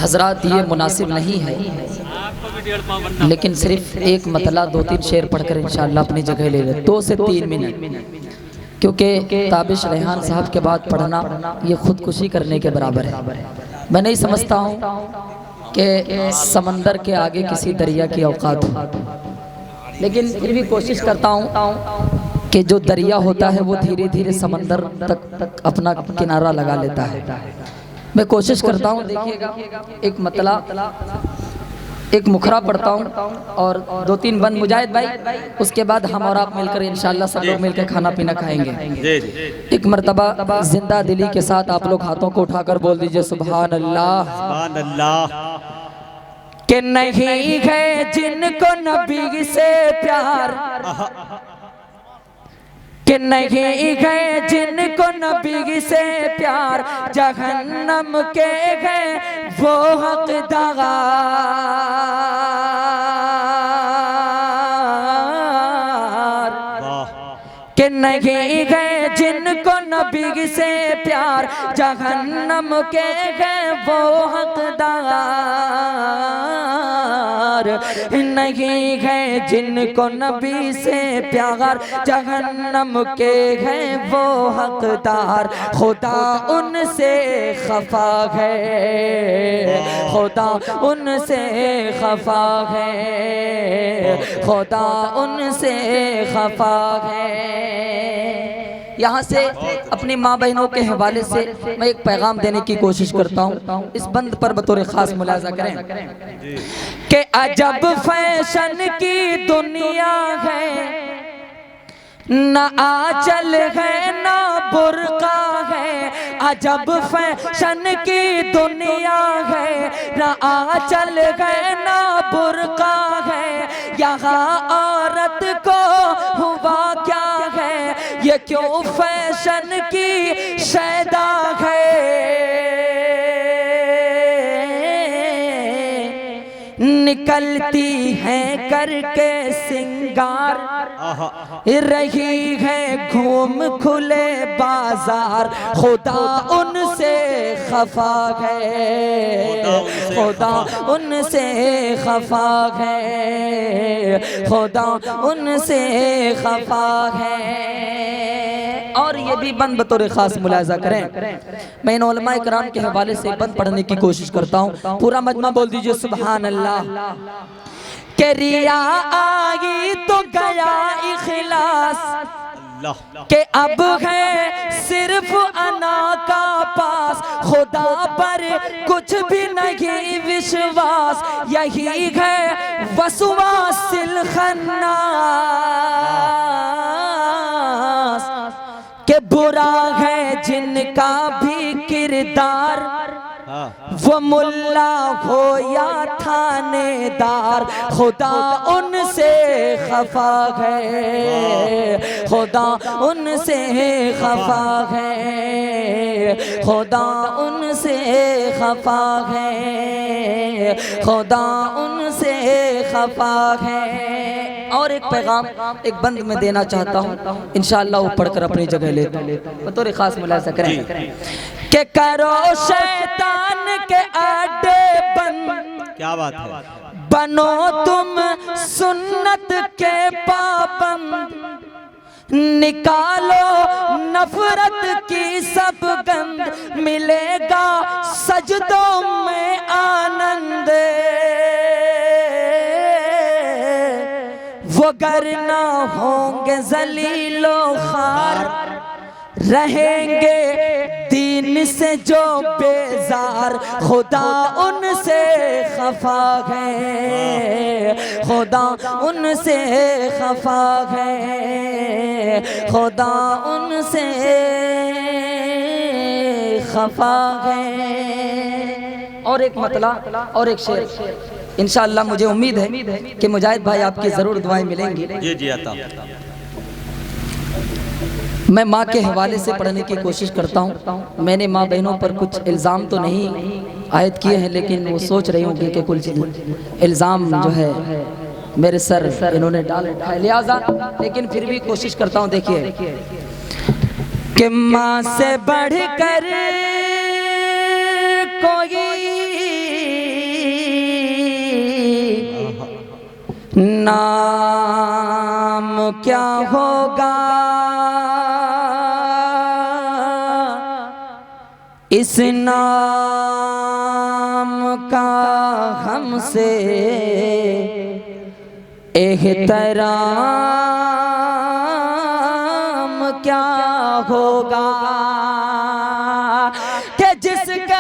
हजरात ये मुनासिब नहीं है, लेकिन सिर्फ एक मतला 2-3 शेर पढ़कर इंशाअल्लाह अपनी जगह ले ले, 2 से 3 मिनट, क्योंकि ताबिश रेहान साहब के बाद पढ़ना ये खुदकुशी करने के बराबर है। मैं नहीं समझता हूँ कि समंदर के आगे किसी दरिया की औकात हो, लेकिन फिर भी कोशिश करता हूँ कि जो दरिया होता है वो धीरे धीरे समंदर तक अपना किनारा लगा लेता है। मैं कोशिश करता हूँ, देखिएगा, एक मतला, एक मुखरा पढ़ता हूँ और 2-3 बंद मुजाहिद भाई, उसके बाद हम और आप मिलकर इंशाअल्लाह सब लोग मिलकर खाना पीना खाएंगे। एक मर्तबा जिंदा दिली के साथ आप लोग हाथों को उठाकर बोल दीजिए सुभान अल्लाह। सुभान अल्लाह। कि नहीं है जिनको नबी से प्यार, कि नहीं है जिनको नबी से प्यार, जहन्नम के हैं वो हकदार। कि नहीं है जिनको नबी से प्यार, जहन्नम के हैं वो हकदार। नहीं है जिनको नबी से प्यार, जहन्नम के हैं वो हकदार। खुदा उनसे खफा है, खुदा उनसे खफा है, खुदा उनसे खफा है। यहाँ से अपनी माँ बहनों के हवाले से मैं एक पैगाम देने की कोशिश करता हूँ, इस बंद पर बतौर खास मुलाजा करें कि अजब फैशन की दुनिया है, न आंचल है न बुर्का है। अजब फैशन की दुनिया है, न आंचल है न बुर्का है। यहाँ औरत को हुआ क्या है, ये क्यों फैशन की शैदा है। निकलती है करके सिंगार, रही है घूम खुले बाजार। खुदा उनसे खफा है, खुदा उनसे खफा है, खुदा उनसे खफा है। और ये भी बंद बतौर खास मुलाजा करें, मैं इन उलमा इकराम के हवाले से बंद पढ़ने की कोशिश करता हूँ। पूरा मजमा बोल दीजिए सुभान अल्लाह। के रिया आई तो गया इखलास, के अब है सिर्फ अना का पास। खुदा पर कुछ भी नहीं विश्वास, यही है वसवासिल खन्नास। के बुरा है जिनका भी किरदार, वो मुल्ला हो या थानेदार। खुदा उनसे खफा है, खुदा उनसे खफा है, खुदा उनसे खफा है, खुदा उनसे खफा है। और एक पैगाम, एक बंद में देना चाहता हूँ, इंशाअल्लाह वो पढ़कर अपनी जगह लेता हूँ। बतौर खास मुलाजा करें कि करो शैतान के आडे बंद, क्या बात है, बनो तुम सुन्नत के पाबंद। निकालो नफरत की सब गंध, मिलेगा सजदों में आनंद। वो गर ना होंगे जलीलो खार, रहेंगे दीन से जो बेजार। खुदा उनसे खफा है, खुदा उनसे खफा है, खुदा उनसे खफा है। और एक मतला और एक शेर, इंशाअल्लाह मुझे उम्मीद है कि मुजाहिद भाई आपकी जरूर दुआएं मिलेंगी। जी जी आता। मैं माँ के हवाले से पढ़ने की कोशिश करता हूँ। मैंने माँ बहनों पर कुछ इल्ज़ाम तो नहीं आयद किए हैं, लेकिन वो सोच रही होंगी कि कुछ इल्ज़ाम जो है मेरे सर इन्होंने डाल रखा है, लिहाजा लेकिन फिर भी कोशिश करता हूँ। देखिए कि माँ से बढ़कर कोई नाम क्या होगा इस नाम का हमसे एहतराम क्या होगा कि जिसके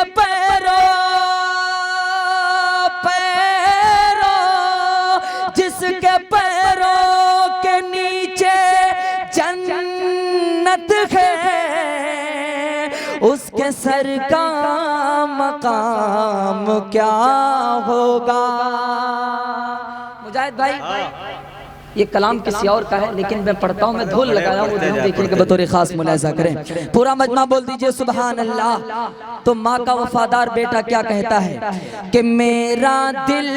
जिसके पैरों के नीचे जन्नत है उसके सर का मकाम क्या होगा। मुजाहिद भाई ये कलाम किसी और का है लेकिन मैं पढ़ता हूँ, मैं धुल लगा रहा हूँ, देखिएगा बतौर खास मुलाहिजा करें। पूरा मजमा बोल दीजिए सुभान अल्लाह। तो माँ का वफादार बेटा क्या कहता है कि मेरा दिल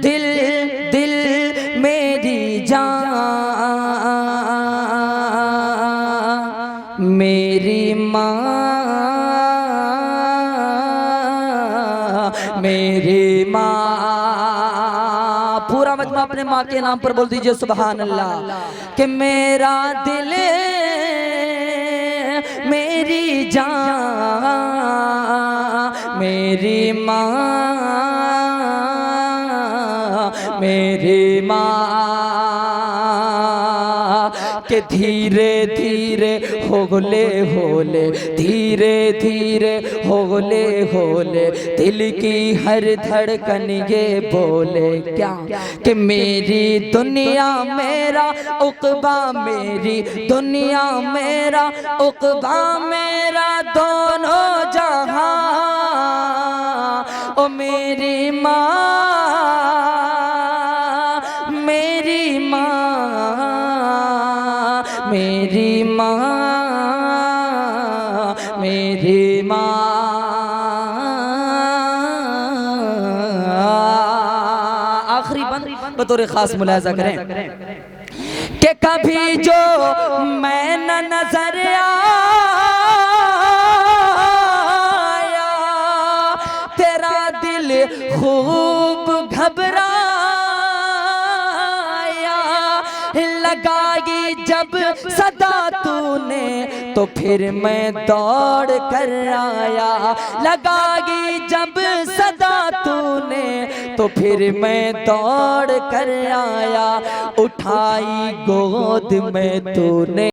दिल दिल मेरी जान मेरी माँ मेरी माँ। पूरा मजमा अपने माँ के नाम पर बोल दीजिए सुभान अल्लाह कि मेरा दिल मेरी जान मेरी माँ मेरी माँ के धीरे धीरे होले होले धीरे धीरे होले होले दिल की हर धड़कन ये बोले क्या कि मेरी दुनिया मेरा उक़बा मेरी दुनिया मेरा उक़बा मेरा दोनों जहां ओ मेरी माँ मेरी माँ मेरी माँ मेरी माँ। आखिरी बंद बतौर खास मुलाहिजा करें कि कभी जो मैं न नजर आया तेरा दिल खूब घबराया लगाई जब सदा तूने तो फिर मैं दौड़ कर आया लगाई जब सदा तूने तो फिर मैं दौड़ कर आया उठाई गोद में तूने